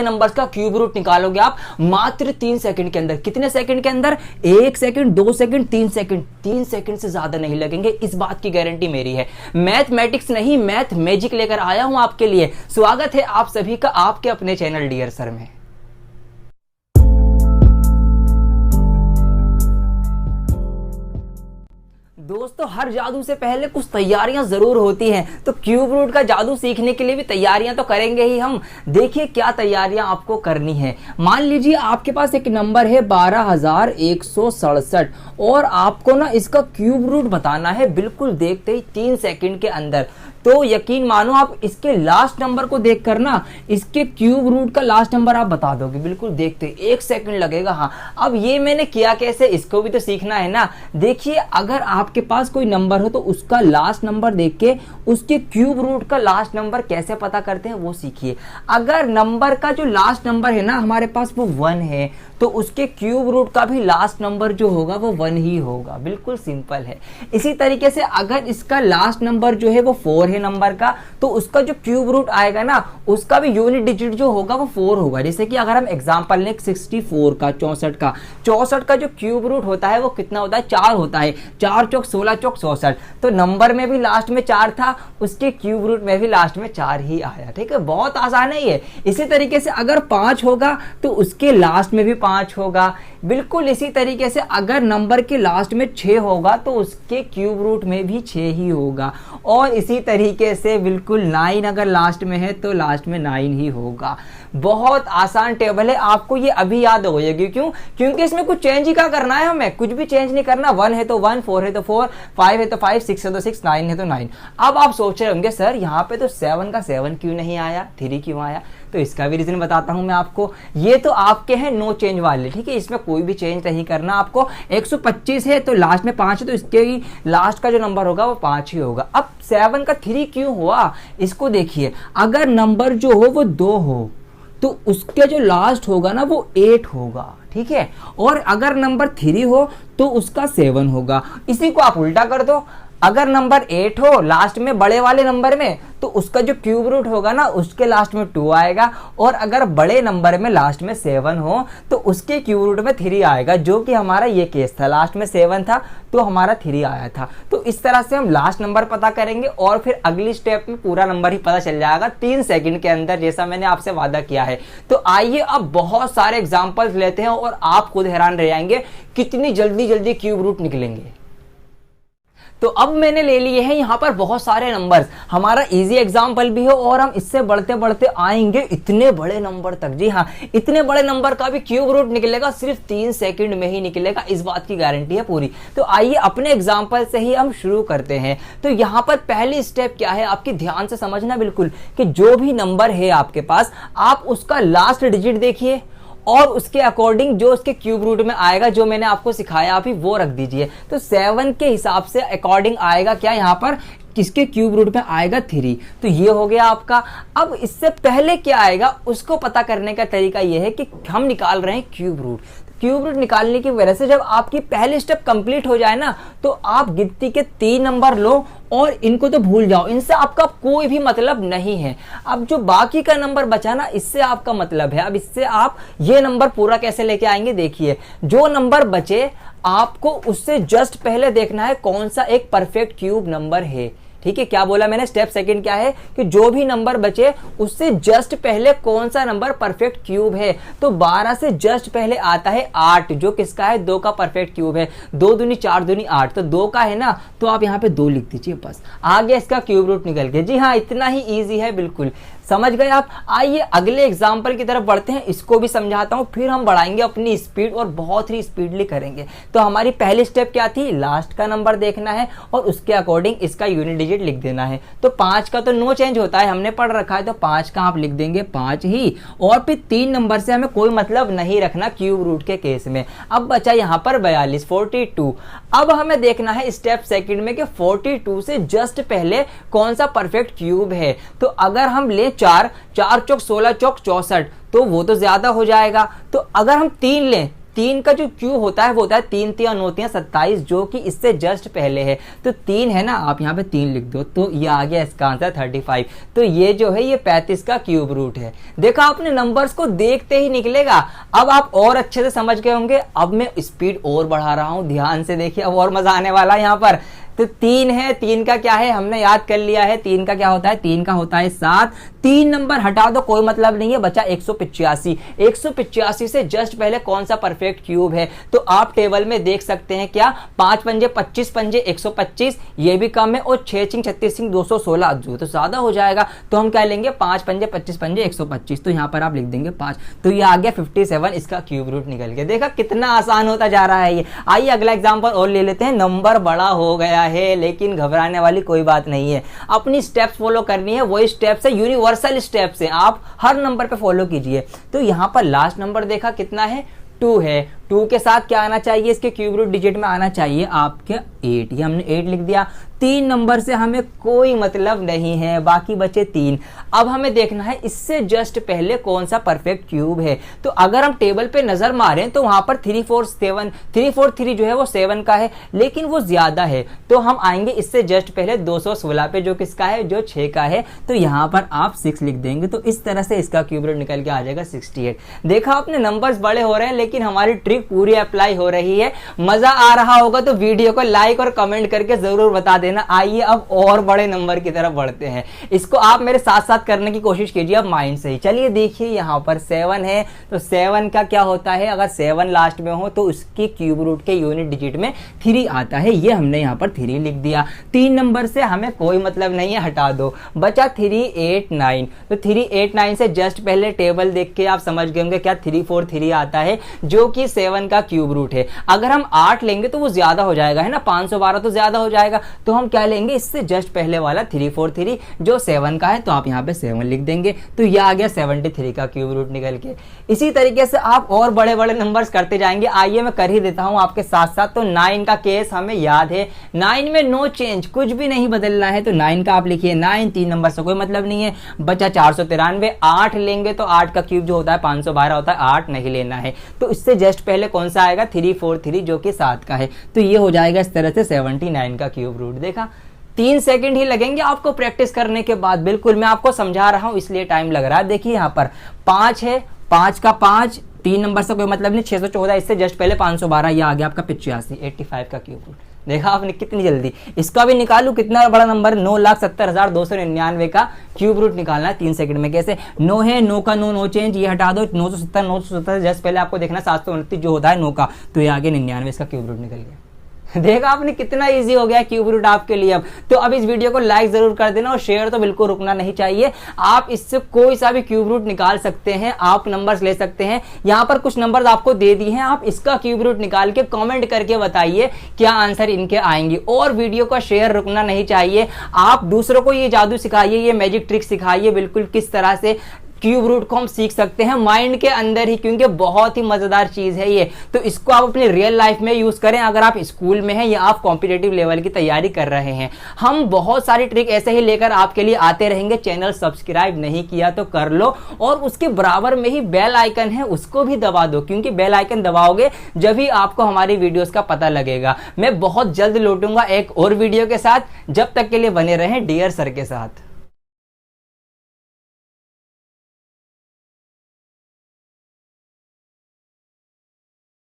Numbers का cube root निकालोगे आप मात्र 3 सेकंड के अंदर। कितने सेकंड के अंदर? 1 सेकंड, 2 सेकंड, 3 सेकंड। 3 सेकंड से ज्यादा नहीं लगेंगे, इस बात की गारंटी मेरी है। मैथमेटिक्स नहीं, मैथ मैजिक लेकर आया हूं आपके लिए। स्वागत है आप सभी का आपके अपने चैनल डियर सर में। दोस्तों, हर जादू से पहले कुछ तैयारियां जरूर होती हैं, तो क्यूब रूट का जादू सीखने के लिए भी तैयारियां तो करेंगे ही हम। देखिए क्या तैयारियां आपको करनी है। मान लीजिए आपके पास एक नंबर है 12,167 और आपको ना इसका क्यूब रूट बताना है बिल्कुल देखते ही 3 सेकंड के अंदर। तो यकीन मानो आप इसके लास्ट नंबर को देखकर ना इसके क्यूब रूट का लास्ट नंबर आप बता दोगे बिल्कुल देखते, 1 सेकंड लगेगा। हाँ, अब ये मैंने किया कैसे, इसको भी तो सीखना है ना। देखिए, अगर आपके पास कोई नंबर हो तो उसका लास्ट नंबर देख के उसके क्यूब रूट का लास्ट नंबर कैसे पता करते हैं वो सीखिए। अगर नंबर का जो लास्ट नंबर है ना हमारे पास वो 1 है तो उसके क्यूब रूट का भी लास्ट नंबर जो होगा वो 1 ही होगा। बिल्कुल सिंपल है। इसी तरीके से अगर इसका लास्ट नंबर जो है वो 4 है नंबर का, तो उसका जो क्यूब रूट आएगा ना उसका भी यूनिट डिजिट जो होगा वो 4 होगा। जैसे कि अगर हम एग्जांपल लें 64 का, 64 का जो क्यूब रूट होता है वो कितना होता है? 4 होता है। 4 चौक 16 चौक 64। तो नंबर में भी लास्ट में 4 था, उसके क्यूब रूट में भी लास्ट में 4 ही आया। ठीक है, बहुत आसान है ये। इसी तरीके से अगर 5 होगा तो उसके लास्ट में भी 5 होगा। बिल्कुल इसी तरीके से अगर नंबर के लास्ट में 6 होगा तो उसके क्यूब रूट में भी 6 ही होगा। और इसी तरीके से बिल्कुल 9 अगर लास्ट में है तो लास्ट में 9 ही होगा। बहुत आसान टेबल है, आपको ये अभी याद हो जाएगी। क्यों? क्योंकि इसमें कुछ चेंज ही क्या करना है, हमें कुछ भी चेंज नहीं करना। 1 है तो 1, 4 है तो 4, 5 है तो 5, 6 है तो 6, 9 है तो 9। अब आप सोच रहे होंगे सर यहाँ पे तो 7 का 7 क्यों नहीं आया, 3 क्यों आया? तो इसका भी रीजन बताता हूं मैं आपको। ये तो आपके हैं नो चेंज वाले, ठीक है, इसमें कोई भी चेंज नहीं करना आपको। 125 है तो लास्ट में 5 है तो इसके ही लास्ट का जो नंबर होगा वो 5 ही होगा। अब 7 का 3 क्यों हुआ, इसको देखिए। अगर नंबर जो हो वो 2 हो तो उसके जो लास्ट होगा ना वो 8 होगा, ठीक है। और अगर नंबर 3 हो तो उसका 7 होगा। इसी को आप उल्टा कर दो। अगर नंबर 8 हो लास्ट में बड़े वाले नंबर में तो उसका जो क्यूब रूट होगा ना उसके लास्ट में 2 आएगा। और अगर बड़े नंबर में लास्ट में 7 हो तो उसके क्यूब रूट में 3 आएगा, जो कि हमारा ये केस था। लास्ट में 7 था तो हमारा 3 आया था। तो इस तरह से हम लास्ट नंबर पता करेंगे और फिर अगली स्टेप में पूरा नंबर ही पता चल जाएगा 3 सेकंड के अंदर, जैसा मैंने आपसे वादा किया है। तो आइए अब बहुत सारे एग्जाम्पल्स लेते हैं और आप खुद हैरान रह जाएंगे कितनी जल्दी जल्दी क्यूब रूट निकलेंगे। तो अब मैंने ले लिए हैं यहाँ पर बहुत सारे नंबर्स, हमारा इजी एग्जाम्पल भी हो और हम इससे बढ़ते बढ़ते आएंगे इतने बड़े नंबर तक। जी हाँ, इतने बड़े नंबर का भी क्यूब रूट निकलेगा, सिर्फ 3 सेकंड में ही निकलेगा, इस बात की गारंटी है पूरी। तो आइए अपने एग्जाम्पल से ही हम शुरू करते हैं। तो यहाँ पर पहली स्टेप क्या है आपकी ध्यान से समझना बिल्कुल, कि जो भी नंबर है आपके पास आप उसका लास्ट डिजिट देखिए और उसके अकॉर्डिंग जो उसके क्यूब रूट में आएगा, जो मैंने आपको सिखाया अभी वो रख दीजिए। तो 7 के हिसाब से अकॉर्डिंग आएगा क्या यहाँ पर, किसके क्यूब रूट में आएगा 3। तो ये हो गया आपका। अब इससे पहले क्या आएगा उसको पता करने का तरीका ये है कि हम निकाल रहे हैं क्यूब रूट। क्यूब रूट निकालने की वजह से जब आपकी पहली स्टेप कंप्लीट हो जाए ना तो आप गिनती के 3 नंबर लो और इनको तो भूल जाओ, इनसे आपका कोई भी मतलब नहीं है। अब जो बाकी का नंबर बचा ना इससे आपका मतलब है। अब इससे आप ये नंबर पूरा कैसे लेके आएंगे, देखिए। जो नंबर बचे आपको उससे जस्ट पहले देखना है कौन सा एक परफेक्ट क्यूब नंबर है। ठीक है, क्या बोला मैंने, स्टेप सेकंड क्या है कि जो भी नंबर बचे उससे जस्ट पहले कौन सा नंबर परफेक्ट क्यूब है। तो 12 से जस्ट पहले आता है 8, जो किसका है, 2 का परफेक्ट क्यूब है। 2 दूनी 4 दूनी 8, तो 2 का है ना, तो आप यहाँ पे 2 लिख दीजिए, बस आ गया इसका क्यूब रूट निकल के। जी हाँ, इतना ही ईजी है, बिल्कुल समझ गए आप। आइए अगले एग्जाम्पल की तरफ बढ़ते हैं, इसको भी समझाता हूं, फिर हम बढ़ाएंगे अपनी स्पीड और बहुत ही स्पीडली करेंगे। तो हमारी पहली स्टेप क्या थी, लास्ट का नंबर देखना है और उसके अकॉर्डिंग इसका यूनिट डिजिट लिख देना है। तो 5 का तो नो चेंज होता है, हमने पढ़ रखा है, तो 5 का आप लिख देंगे 5 ही। और फिर 3 नंबर से हमें कोई मतलब नहीं रखना क्यूब रूट के केस में। अब बचा यहाँ पर 42, 42। अब हमें देखना है स्टेप सेकंड में कि 42 से जस्ट पहले कौन सा परफेक्ट क्यूब है। तो अगर हम ले 4 चौक 16 चौक 64, तो वो तो ज्यादा हो जाएगा। तो अगर हम 3 लें 3 का जो क्यूब होता है वो होता है 3 3 9 3 27, जो कि इससे जस्ट पहले है। तो 3 है ना, आप यहाँ पे 3 लिख दो तो ये आ गया इसका आंसर 35। तो ये जो है ये 35 का क्यूब रूट है। देखा आपने, नंबर्स को देखते ही निकलेगा। अब आप और अच्छे से समझ गए होंगे। अब मैं स्पीड और बढ़ा रहा हूं, ध्यान से देखिए, अब और मजा आने वाला है यहाँ पर। तो 3 है, 3 का क्या है हमने याद कर लिया है। 3 का क्या होता है, 3 का होता है 7। 3 नंबर हटा दो, कोई मतलब नहीं है, बचा 185। 185 से जस्ट पहले कौन सा परफेक्ट क्यूब है, तो आप टेबल में देख सकते हैं क्या, 5 पंजे 25 पंजे 125, ये भी कम है, और 6 चिंग 36 सिंह 216, जो तो ज्यादा हो जाएगा। तो हम क्या लेंगे, 5 पंजे 25 पंजे 125, तो यहाँ पर आप लिख देंगे 5। तो ये आ गया 57, इसका क्यूब रूट निकल गया। देखा कितना आसान होता जा रहा है ये। आइए अगला एग्जाम्पल और ले लेते हैं। नंबर बड़ा हो गया है, लेकिन घबराने वाली कोई बात नहीं है। अपनी स्टेप्स फॉलो करनी है, वही स्टेप्स है, यूनिवर्सल स्टेप्स है, आप हर नंबर पे फॉलो कीजिए। तो यहां पर लास्ट नंबर देखा कितना है, 2 है। 2 के साथ क्या आना चाहिए, इसके क्यूब रूट डिजिट में आना चाहिए आपके 8। ये हमने 8 लिख दिया। 3 नंबर से हमें कोई मतलब नहीं है, बाकी बचे 3। अब हमें देखना है इससे जस्ट पहले कौन सा परफेक्ट क्यूब है। तो अगर हम टेबल पे नजर मारें तो वहां पर 3 4 7 3 4 3 जो है वो 7 का है, लेकिन वो ज्यादा है। तो हम आएंगे इससे जस्ट पहले 216 पे, जो किसका है, जो 6 का है। तो यहां पर आप 6 लिख देंगे। तो इस तरह से इसका क्यूब रूट निकल के आ जाएगा 68। देखा आपने, नंबर्स बड़े हो रहे हैं, लेकिन हमारी ट्रिक पूरी अप्लाई हो रही है। मजा आ रहा होगा तो वीडियो को लाइक और कमेंट करके जरूर बता देना। आइए अब और बड़े नंबर की तरफ बढ़ते हैं। इसको आप मेरे साथ साथ करने की कोशिश कीजिए अब माइंड से ही। चलिए देखिए, यहां पर 7 है, तो 7 का क्या होता है, अगर 7 लास्ट में हो तो उसके क्यूब रूट के यूनिट डिजिट में 3 आता है। ये हमने यहां पर 3 लिख दिया। 3 नंबर से हमें कोई मतलब नहीं है, हटा दो। बचा 3 8 9। तो 3 8 9 से जस्ट पहले टेबल देख के आप समझ गए होंगे क्या 3 4 3 आता है, जो कि 7 का क्यूब रूट है। अगर हम 8 लेंगे तो वो ज्यादा हो जाएगा, है ना, 512 तो ज्यादा हो जाएगा। तो हम क्या लेंगे, इससे जस्ट पहले वाला 3 4 3 जो 7 का है, तो आप यहाँ पे 7 लिख देंगे। तो यह आ गया 73 का क्यूब रूट निकल के। इसी तरीके से आप और बड़े बड़े नंबर्स करते जाएंगे। आइए मैं कर ही देता हूं आपके साथ साथ। तो 9 का केस हमें याद है, 9 में नो चेंज, कुछ भी नहीं बदलना है। तो 9 का आप लिखिए 9, 3 नंबर से कोई मतलब नहीं है। बचा 493। 8 लेंगे तो 8 का क्यूब जो होता है 512 होता है, 8 नहीं लेना है। तो इससे जस्ट पहले कौन सा आएगा, 3 4 3 जो कि 7 का है। तो ये हो जाएगा इस तरह से 79 का क्यूब रूट। देखा, 3 सेकंड ही लगेंगे आपको प्रैक्टिस करने के बाद। बिल्कुल मैं आपको समझा रहा हूं इसलिए टाइम लग रहा है। देखिए यहां पर 5 है, 5 का 5, 3 नंबर से कोई मतलब नहीं, 614, इससे जस्ट पहले 512, ये आ गया आपका 85 85 का क्यूब रूट। देखा आपने कितनी जल्दी। इसका भी निकालू, कितना बड़ा नंबर, 9,70,299 का क्यूब रूट निकालना है 3 सेकंड में। कैसे, 9 है, 9 का नो चेंज, ये हटा दो। 970 जस्ट पहले आपको देखना 729 जो होता है 9 का, तो ये आगे 99 इसका क्यूब रूट निकल गया। देखा आपने कितना इजी हो गया क्यूब रूट आपके लिए अब। तो अब इस वीडियो को लाइक जरूर कर देना और शेयर तो बिल्कुल रुकना नहीं चाहिए। आप इससे कोई सा भी क्यूब रूट निकाल सकते हैं, आप नंबर्स ले सकते हैं। यहां पर कुछ नंबर्स आपको दे दिए हैं, आप इसका क्यूब रूट निकाल के कमेंट करके बताइए क्या आंसर इनके आएंगे। और वीडियो का शेयर रुकना नहीं चाहिए। आप दूसरों को ये जादू सिखाइए, ये मैजिक ट्रिक सिखाइए, बिल्कुल किस तरह से क्यूब रूट को हम सीख सकते हैं माइंड के अंदर ही, क्योंकि बहुत ही मजेदार चीज है ये। तो इसको आप अपनी रियल लाइफ में यूज करें, अगर आप स्कूल में हैं या आप कॉम्पिटिटिव लेवल की तैयारी कर रहे हैं। हम बहुत सारी ट्रिक ऐसे ही लेकर आपके लिए आते रहेंगे। चैनल सब्सक्राइब नहीं किया तो कर लो, और उसके बराबर में ही बेल आइकन है उसको भी दबा दो, क्योंकि बेल आइकन दबाओगे जब ही आपको हमारी वीडियोस का पता लगेगा। मैं बहुत जल्द लौटूंगा एक और वीडियो के साथ, जब तक के लिए बने रहें डियर सर के साथ।